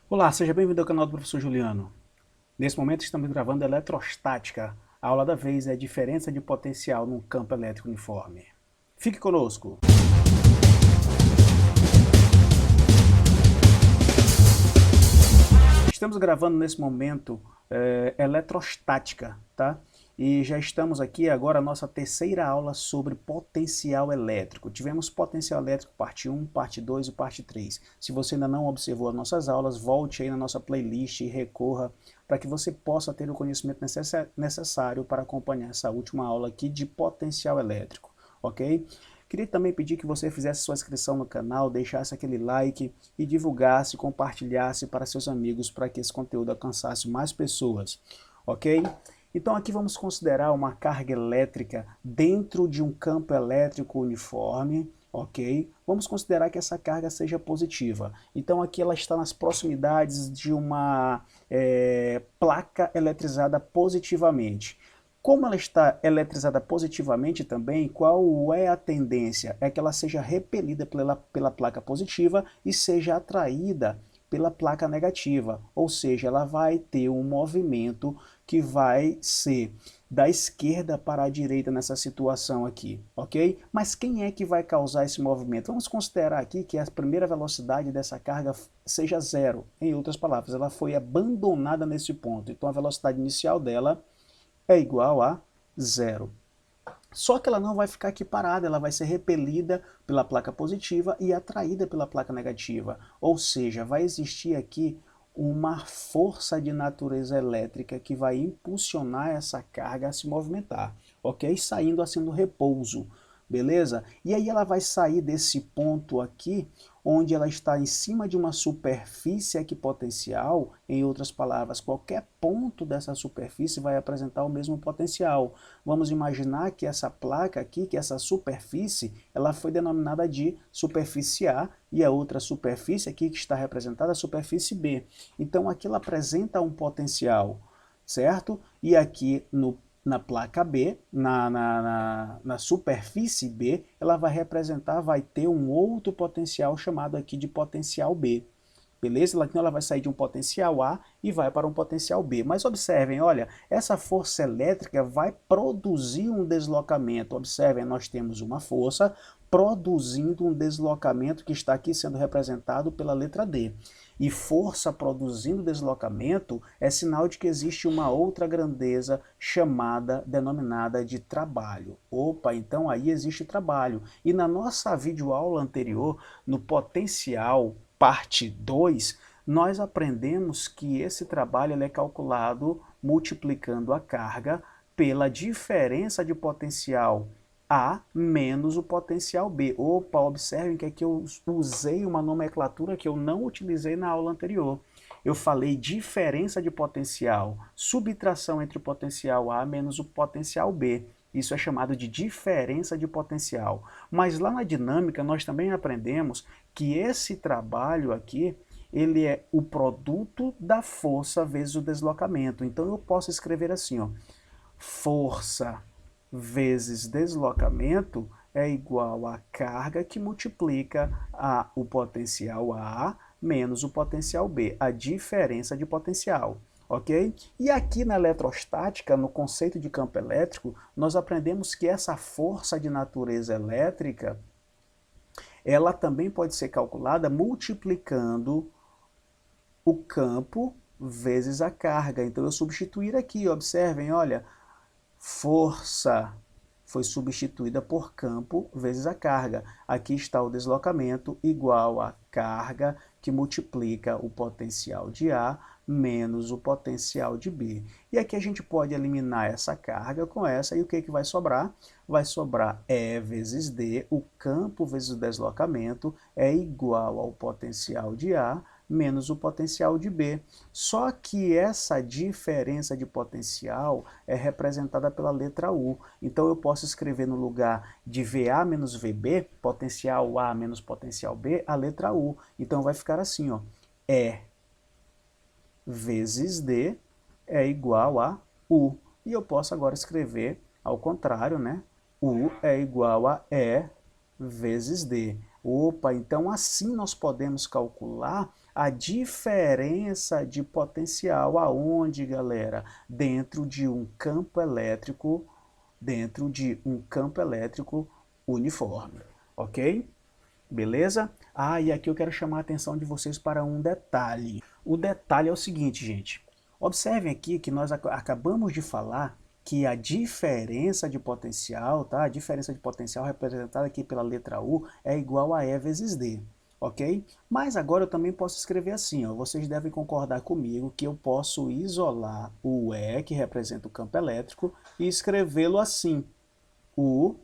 Olá, seja bem-vindo ao canal do professor Juliano. Nesse momento estamos gravando eletrostática. A aula da vez é a diferença de potencial num campo elétrico uniforme. Fique conosco. Estamos gravando nesse momento eletrostática, tá? E já estamos aqui agora a nossa terceira aula sobre potencial elétrico. Tivemos potencial elétrico parte 1, parte 2 e parte 3. Se você ainda não observou as nossas aulas, volte aí na nossa playlist e recorra para que você possa ter o conhecimento necessário para acompanhar essa última aula aqui de potencial elétrico, ok? Queria também pedir que você fizesse sua inscrição no canal, deixasse aquele like e divulgasse, compartilhasse para seus amigos para que esse conteúdo alcançasse mais pessoas, ok? Então aqui vamos considerar uma carga elétrica dentro de um campo elétrico uniforme, ok? Vamos considerar que essa carga seja positiva. Então aqui ela está nas proximidades de uma placa eletrizada positivamente. Como ela está eletrizada positivamente também, qual é a tendência? É que ela seja repelida pela placa positiva e seja atraída pela placa negativa, ou seja, ela vai ter um movimento que vai ser da esquerda para a direita nessa situação aqui, ok? Mas quem é que vai causar esse movimento? Vamos considerar aqui que a primeira velocidade dessa carga seja zero. Em outras palavras, ela foi abandonada nesse ponto. Então a velocidade inicial dela é igual a zero. Só que ela não vai ficar aqui parada, ela vai ser repelida pela placa positiva e atraída pela placa negativa. Ou seja, vai existir aqui uma força de natureza elétrica que vai impulsionar essa carga a se movimentar, ok? Saindo assim do repouso, beleza? E aí ela vai sair desse ponto aqui, onde ela está em cima de uma superfície equipotencial, em outras palavras, qualquer ponto dessa superfície vai apresentar o mesmo potencial. Vamos imaginar que essa placa aqui, que essa superfície, ela foi denominada de superfície A, e a outra superfície aqui que está representada, a superfície B. Então aqui ela apresenta um potencial, certo? E aqui na placa B, na superfície B, ela vai representar, vai ter um outro potencial chamado aqui de potencial B. Beleza? Então ela vai sair de um potencial A e vai para um potencial B. Mas observem, olha, essa força elétrica vai produzir um deslocamento. Observem, nós temos uma força produzindo um deslocamento que está aqui sendo representado pela letra D. E força produzindo deslocamento é sinal de que existe uma outra grandeza denominada de trabalho. Opa, então aí existe trabalho. E na nossa videoaula anterior, no potencial parte 2, nós aprendemos que esse trabalho é calculado multiplicando a carga pela diferença de potencial A menos o potencial B. Opa, observem que aqui eu usei uma nomenclatura que eu não utilizei na aula anterior. Eu falei diferença de potencial, subtração entre o potencial A menos o potencial B. Isso é chamado de diferença de potencial. Mas lá na dinâmica nós também aprendemos que esse trabalho aqui, ele é o produto da força vezes o deslocamento. Então eu posso escrever assim, ó, força vezes deslocamento é igual a carga que multiplica o potencial A menos o potencial B, a diferença de potencial. Ok? E aqui na eletrostática, no conceito de campo elétrico, nós aprendemos que essa força de natureza elétrica, ela também pode ser calculada multiplicando o campo vezes a carga. Então eu substituir aqui, observem, olha, força foi substituída por campo vezes a carga. Aqui está o deslocamento igual a carga que multiplica o potencial de A menos o potencial de B. E aqui a gente pode eliminar essa carga com essa, e o que, que vai sobrar? Vai sobrar E vezes D, o campo vezes o deslocamento é igual ao potencial de A menos o potencial de B. Só que essa diferença de potencial é representada pela letra U. Então eu posso escrever no lugar de VA menos VB, potencial A menos potencial B, a letra U. Então vai ficar assim, ó, E vezes D é igual a U. E eu posso agora escrever ao contrário, né? U é igual a E vezes D. Opa, então assim nós podemos calcular a diferença de potencial aonde, galera? Dentro de um campo elétrico, uniforme, ok? Beleza? Ah, e aqui eu quero chamar a atenção de vocês para um detalhe. O detalhe é o seguinte, gente. Observem aqui que nós acabamos de falar que a diferença de potencial, tá? A diferença de potencial representada aqui pela letra U é igual a E vezes D, ok? Mas agora eu também posso escrever assim, ó. Vocês devem concordar comigo que eu posso isolar o E, que representa o campo elétrico, e escrevê-lo assim, U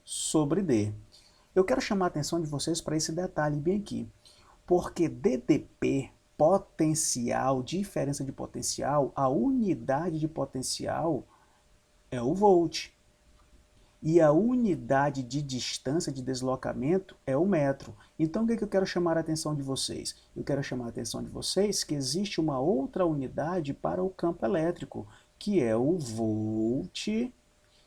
sobre D. Eu quero chamar a atenção de vocês para esse detalhe bem aqui, porque DDP, potencial, diferença de potencial, a unidade de potencial é o volt. E a unidade de distância de deslocamento é o metro. Então o que eu quero chamar a atenção de vocês? Eu quero chamar a atenção de vocês que existe uma outra unidade para o campo elétrico, que é o volt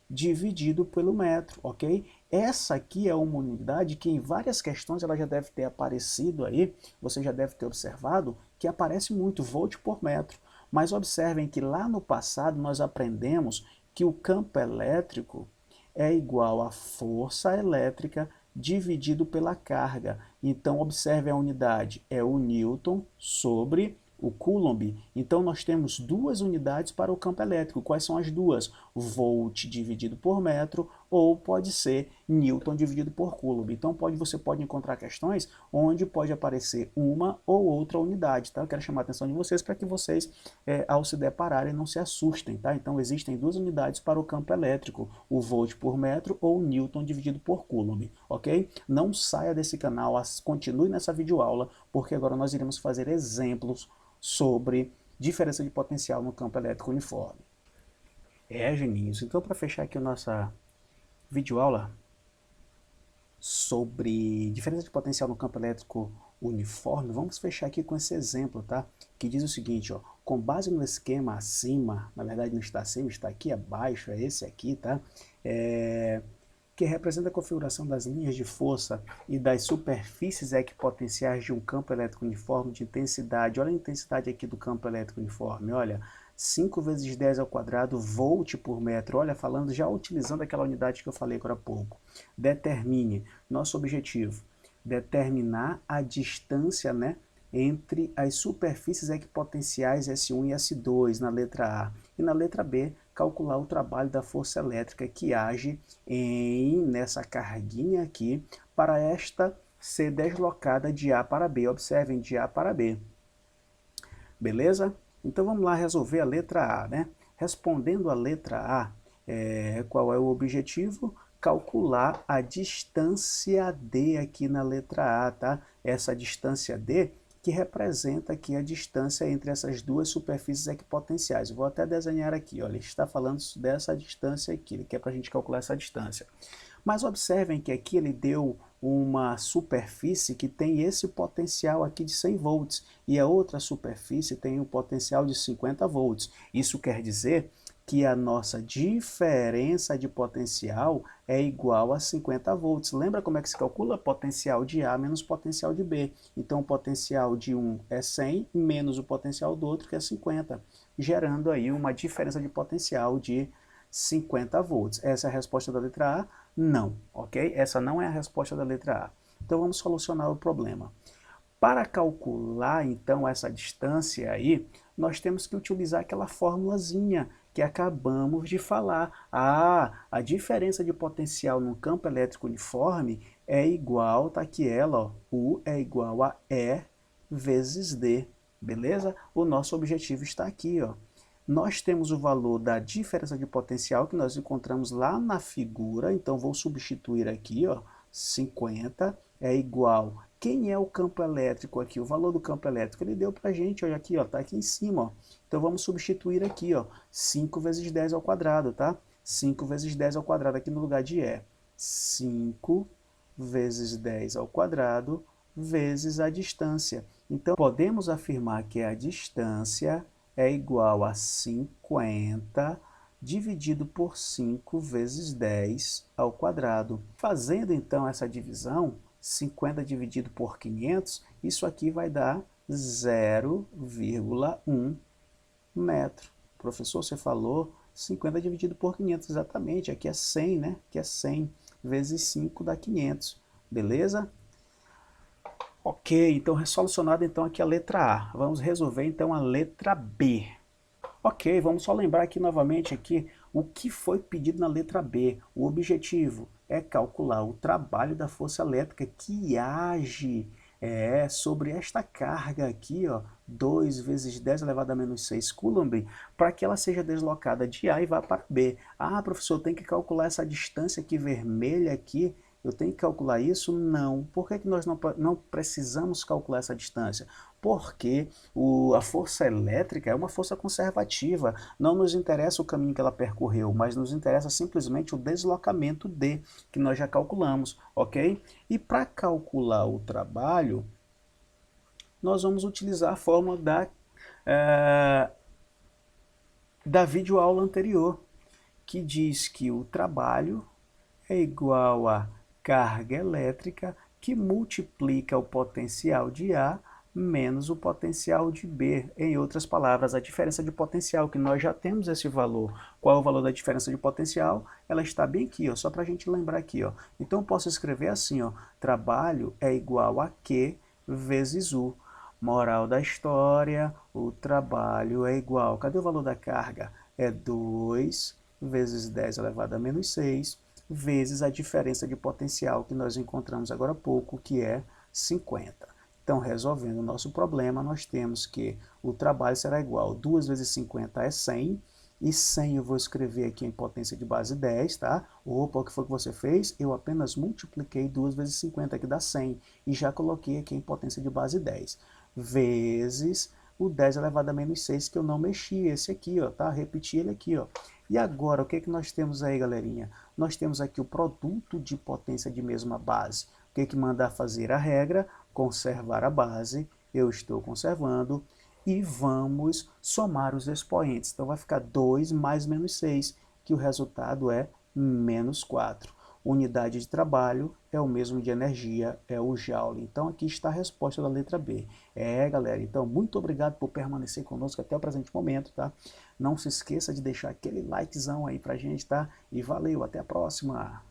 dividido pelo metro, ok? Essa aqui é uma unidade que em várias questões ela já deve ter aparecido aí, você já deve ter observado que aparece muito volt por metro. Mas observem que lá no passado nós aprendemos que o campo elétrico é igual à força elétrica dividido pela carga. Então observe a unidade, é o Newton sobre o Coulomb. Então nós temos duas unidades para o campo elétrico. Quais são as duas? Volt dividido por metro ou pode ser Newton dividido por Coulomb. Então você pode encontrar questões onde pode aparecer uma ou outra unidade. Tá? Eu quero chamar a atenção de vocês para que vocês, ao se depararem, não se assustem. Tá? Então existem duas unidades para o campo elétrico, o Volt por metro ou Newton dividido por Coulomb. Ok? Não saia desse canal, continue nessa videoaula, porque agora nós iremos fazer exemplos sobre diferença de potencial no campo elétrico uniforme. Geninhos, então para fechar aqui a nossa videoaula sobre diferença de potencial no campo elétrico uniforme, vamos fechar aqui com esse exemplo, tá? Que diz o seguinte, ó, com base no esquema acima, na verdade não está acima, está aqui abaixo, é esse aqui, tá? Que representa a configuração das linhas de força e das superfícies equipotenciais de um campo elétrico uniforme de intensidade. Olha a intensidade aqui do campo elétrico uniforme, olha, 5 vezes 10 ao quadrado volt por metro. Olha, falando, já utilizando aquela unidade que eu falei agora há pouco. Determine, nosso objetivo, determinar a distância, né, entre as superfícies equipotenciais S1 e S2 na letra A. E na letra B, calcular o trabalho da força elétrica que age nessa carguinha aqui para esta ser deslocada de A para B. Observem, de A para B. Beleza? Então vamos lá resolver a letra A, né? Respondendo a letra A, qual é o objetivo? Calcular a distância D aqui na letra A, tá? Essa distância D que representa aqui a distância entre essas duas superfícies equipotenciais. Eu vou até desenhar aqui, olha, ele está falando dessa distância aqui, ele quer para a gente calcular essa distância. Mas observem que aqui ele deu uma superfície que tem esse potencial aqui de 100 volts e a outra superfície tem um potencial de 50 volts. Isso quer dizer que a nossa diferença de potencial é igual a 50 volts. Lembra como é que se calcula? Potencial de A menos potencial de B. Então o potencial de um é 100 menos o potencial do outro, que é 50, gerando aí uma diferença de potencial de 50 volts. Essa é a resposta da letra A? Não, ok? Essa não é a resposta da letra A. Então vamos solucionar o problema. Para calcular então essa distância aí, nós temos que utilizar aquela formulazinha que acabamos de falar. A diferença de potencial no campo elétrico uniforme é igual, tá aqui ela, ó, U é igual a E vezes D, beleza? O nosso objetivo está aqui, ó. Nós temos o valor da diferença de potencial que nós encontramos lá na figura, então vou substituir aqui, ó, 50 é igual. Quem é o campo elétrico aqui? O valor do campo elétrico ele deu para a gente, olha aqui, ó, tá aqui em cima, ó. Então vamos substituir aqui, ó, 5 vezes 10 ao quadrado, tá? 5 vezes 10 ao quadrado aqui no lugar de E. 5 vezes 10 ao quadrado vezes a distância. Então podemos afirmar que a distância é igual a 50 dividido por 5 vezes 10 ao quadrado. Fazendo então essa divisão, 50 dividido por 500, isso aqui vai dar 0,1 metro. Professor, você falou 50 dividido por 500, exatamente, aqui é 100, né? Aqui é 100 vezes 5 dá 500, beleza? Ok, então solucionada então aqui a letra A. Vamos resolver então a letra B. Ok, vamos só lembrar aqui novamente aqui o que foi pedido na letra B. O objetivo é calcular o trabalho da força elétrica que age sobre esta carga aqui, ó, 2 vezes 10 elevado a menos 6 coulomb, para que ela seja deslocada de A e vá para B. Ah, professor, tem que calcular essa distância aqui vermelha aqui. Eu tenho que calcular isso? Não. Por que nós não precisamos calcular essa distância? Porque a força elétrica é uma força conservativa. Não nos interessa o caminho que ela percorreu, mas nos interessa simplesmente o deslocamento D, que nós já calculamos, ok? E para calcular o trabalho, nós vamos utilizar a fórmula da videoaula anterior, que diz que o trabalho é igual a carga elétrica que multiplica o potencial de A menos o potencial de B. Em outras palavras, a diferença de potencial, que nós já temos esse valor. Qual é o valor da diferença de potencial? Ela está bem aqui, ó, só para a gente lembrar aqui. Ó. Então, eu posso escrever assim, ó, trabalho é igual a Q vezes U. Moral da história, o trabalho é igual. Cadê o valor da carga? É 2 vezes 10 elevado a menos 6 vezes a diferença de potencial que nós encontramos agora há pouco, que é 50. Então, resolvendo o nosso problema, nós temos que o trabalho será igual, 2 vezes 50 é 100, e 100 eu vou escrever aqui em potência de base 10, tá? Opa, o que foi que você fez? Eu apenas multipliquei 2 vezes 50, que dá 100, e já coloquei aqui em potência de base 10, vezes o 10 elevado a menos 6, que eu não mexi, esse aqui, ó, tá? Repeti ele aqui, ó. E agora, o que nós temos aí, galerinha? Nós temos aqui o produto de potência de mesma base. O que manda fazer a regra? Conservar a base. Eu estou conservando. E vamos somar os expoentes. Então, vai ficar 2 mais menos 6, que o resultado é menos 4. Unidade de trabalho é o mesmo de energia, é o Joule. Então, aqui está a resposta da letra B. Galera, então, muito obrigado por permanecer conosco até o presente momento, tá? Não se esqueça de deixar aquele likezão aí pra gente, tá? E valeu, até a próxima!